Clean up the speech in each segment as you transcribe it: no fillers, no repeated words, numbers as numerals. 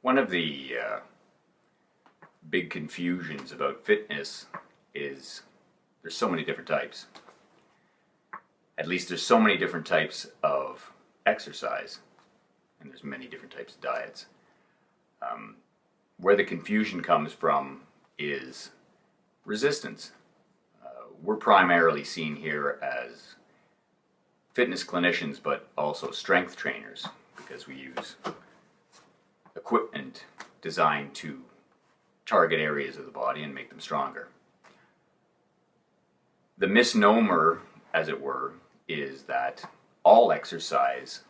One of the big confusions about fitness is there's so many different types. At least there's so many different types of exercise, and there's many different types of diets. Where the confusion comes from is resistance. We're primarily seen here as fitness clinicians, but also strength trainers, because we use equipment designed to target areas of the body and make them stronger. The misnomer, as it were, is that all exercise,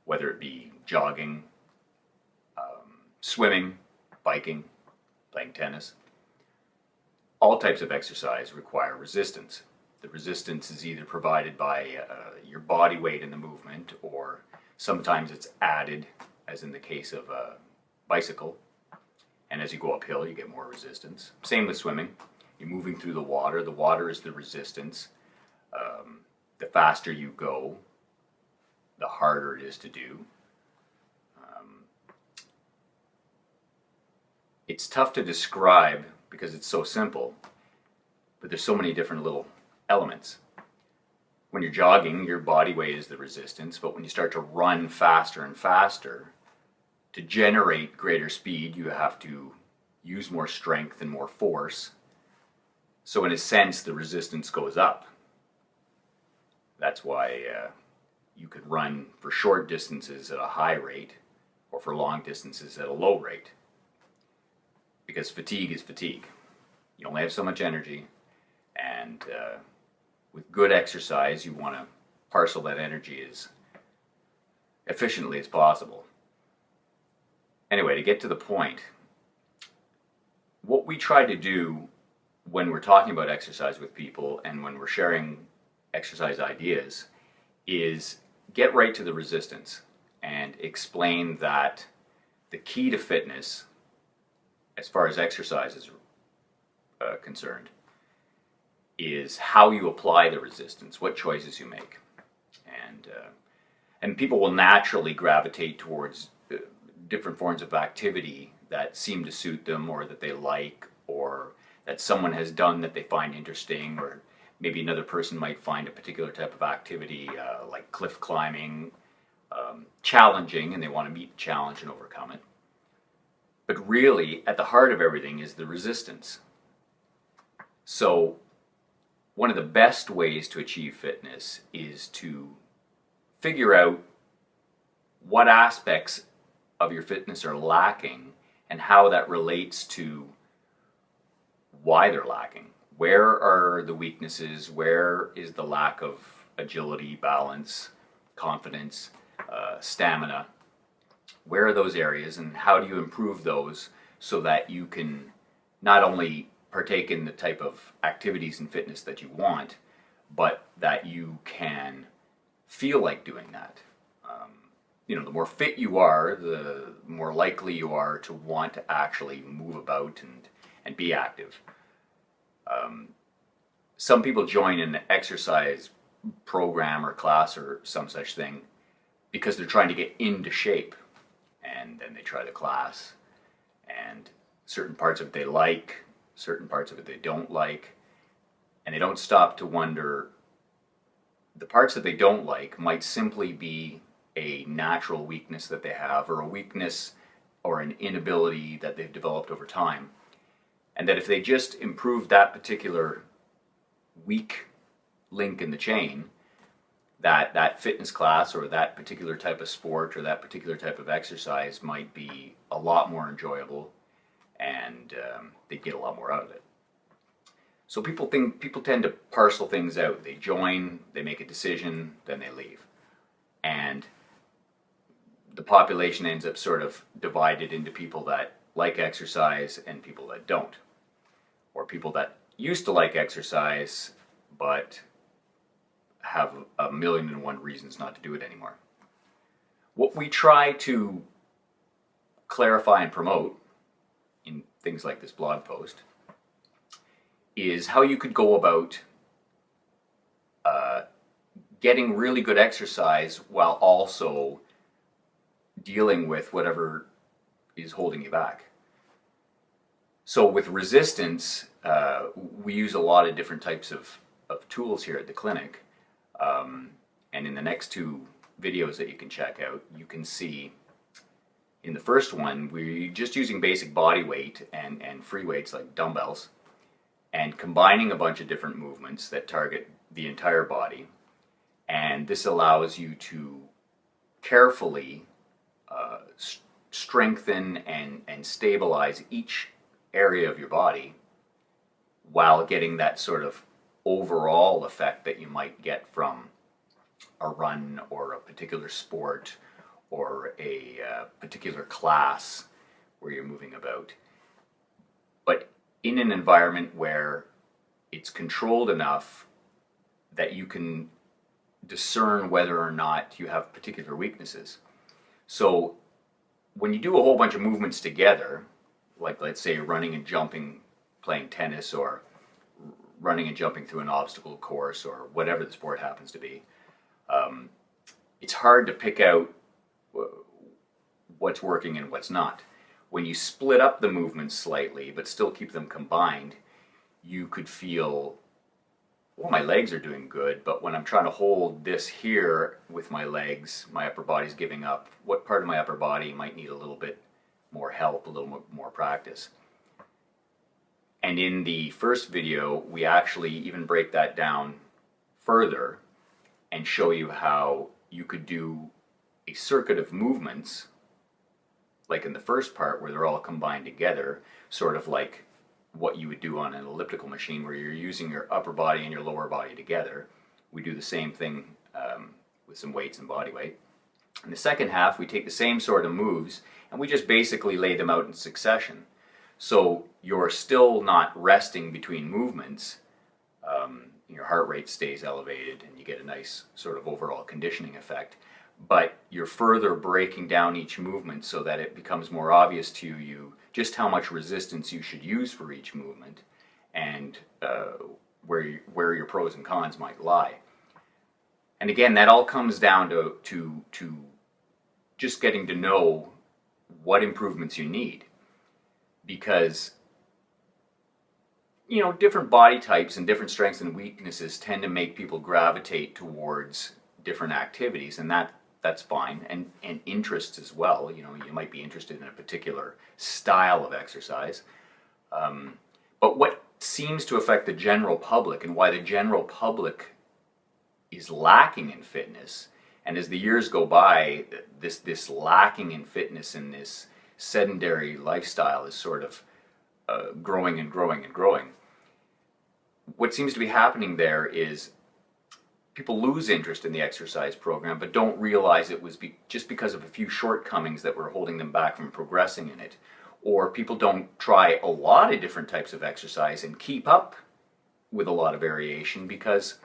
whether it be jogging, swimming, biking, playing tennis, all types of exercise require resistance. The resistance is either provided by your body weight in the movement, or sometimes it's added, as in the case of a bicycle. And as you go uphill, you get more resistance. Same with swimming. You're moving through the water is the resistance. The faster you go, the harder it is to do. It's tough to describe because it's so simple, but there's so many different little elements. When you're jogging, your body weight is the resistance, but when you start to run faster and faster, to generate greater speed, you have to use more strength and more force. So in a sense, the resistance goes up. That's why you could run for short distances at a high rate, or for long distances at a low rate. Because fatigue is fatigue. You only have so much energy, and with good exercise, you want to parcel that energy as efficiently as possible. Anyway, to get to the point, what we try to do when we're talking about exercise with people and when we're sharing exercise ideas is get right to the resistance and explain that the key to fitness, as far as exercise is concerned, is how you apply the resistance, what choices you make. And people will naturally gravitate towards different forms of activity that seem to suit them, or that they like, or that someone has done that they find interesting, or maybe another person might find a particular type of activity like cliff climbing challenging, and they want to meet the challenge and overcome it. But really, at the heart of everything is the resistance. So one of the best ways to achieve fitness is to figure out what aspects of your fitness are lacking and how that relates to why they're lacking. Where are the weaknesses? Where is the lack of agility, balance, confidence, stamina? Where are those areas, and how do you improve those so that you can not only partake in the type of activities and fitness that you want, but that you can feel like doing that? The more fit you are, the more likely you are to want to actually move about and be active. Some people join an exercise program or class or some such thing because they're trying to get into shape. And then they try the class, and certain parts of it they like, certain parts of it they don't like, and they don't stop to wonder, the parts that they don't like might simply be a natural weakness that they have, or a weakness or an inability that they've developed over time, and that if they just improve that particular weak link in the chain, that fitness class or that particular type of sport or that particular type of exercise might be a lot more enjoyable, and they get a lot more out of it. So people tend to parcel things out. They join, they make a decision, then they leave. And the population ends up sort of divided into people that like exercise and people that don't. Or people that used to like exercise but have 1,000,001 reasons not to do it anymore. What we try to clarify and promote in things like this blog post is how you could go about getting really good exercise while also dealing with whatever is holding you back. So with resistance, we use a lot of different types of tools here at the clinic. And in the next two videos that you can check out, you can see in the first one, we're just using basic body weight and free weights like dumbbells, and combining a bunch of different movements that target the entire body. And this allows you to carefully strengthen and stabilize each area of your body while getting that sort of overall effect that you might get from a run or a particular sport or a particular class where you're moving about. But in an environment where it's controlled enough that you can discern whether or not you have particular weaknesses. So when you do a whole bunch of movements together, like let's say running and jumping, playing tennis, or running and jumping through an obstacle course, or whatever the sport happens to be, it's hard to pick out what's working and what's not. When you split up the movements slightly but still keep them combined, you could feel, well, my legs are doing good, but when I'm trying to hold this here with my legs, my upper body's giving up. What part of my upper body might need a little bit more help, a little more practice? And in the first video, we actually even break that down further and show you how you could do a circuit of movements, like in the first part where they're all combined together, sort of like what you would do on an elliptical machine where you're using your upper body and your lower body together. We do the same thing with some weights and body weight. In the second half, we take the same sort of moves and we just basically lay them out in succession. So you're still not resting between movements. Your heart rate stays elevated and you get a nice sort of overall conditioning effect. But you're further breaking down each movement so that it becomes more obvious to you just how much resistance you should use for each movement, and where your pros and cons might lie. And again, that all comes down to just getting to know what improvements you need, because you know, different body types and different strengths and weaknesses tend to make people gravitate towards different activities, and that's fine, and interests as well. You know, you might be interested in a particular style of exercise, but what seems to affect the general public and why the general public is lacking in fitness, and as the years go by, this lacking in fitness and this sedentary lifestyle is sort of growing and growing and growing. What seems to be happening there is people lose interest in the exercise program but don't realize it was just because of a few shortcomings that were holding them back from progressing in it. Or people don't try a lot of different types of exercise and keep up with a lot of variation because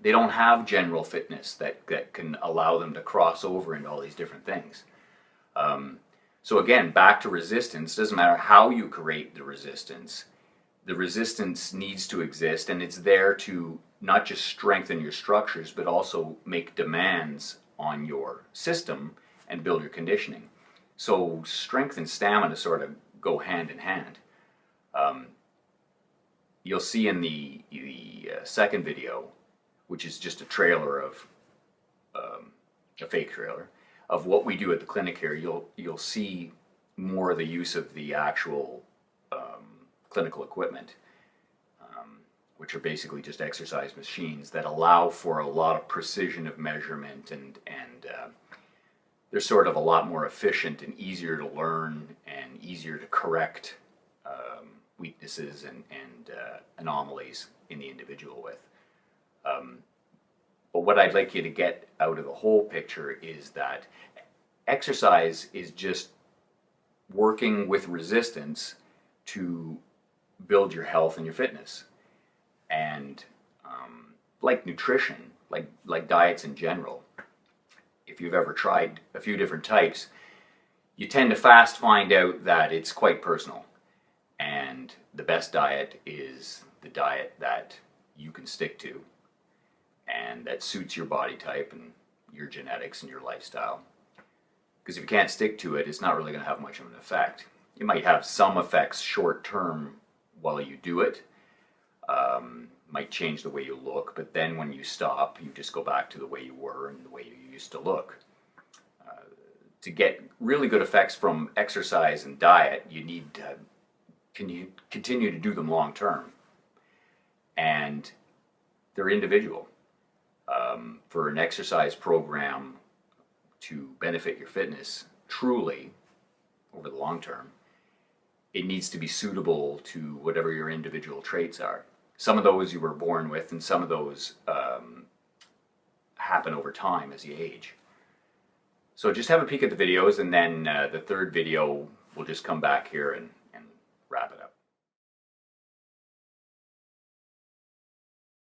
they don't have general fitness that can allow them to cross over into all these different things. So again, back to resistance. Doesn't matter how you create the resistance needs to exist, and it's there to not just strengthen your structures but also make demands on your system and build your conditioning. So strength and stamina sort of go hand in hand. You'll see in the second video, which is just a trailer of a fake trailer of what we do at the clinic here, you'll see more of the use of the actual clinical equipment, which are basically just exercise machines that allow for a lot of precision of measurement, and they're sort of a lot more efficient and easier to learn and easier to correct weaknesses and anomalies in the individual with. But what I'd like you to get out of the whole picture is that exercise is just working with resistance to build your health and your fitness. And like nutrition, like diets in general, if you've ever tried a few different types, you tend to fast find out that it's quite personal. And the best diet is the diet that you can stick to and that suits your body type and your genetics and your lifestyle. Because if you can't stick to it, it's not really going to have much of an effect. You might have some effects short term while you do it. Might change the way you look, but then when you stop, you just go back to the way you were and the way you used to look. To get really good effects from exercise and diet, you need to continue to do them long term. And they're individual. For an exercise program to benefit your fitness truly over the long term, it needs to be suitable to whatever your individual traits are. Some of those you were born with, and some of those happen over time as you age. So just have a peek at the videos, and then the third video, we'll just come back here and wrap it up.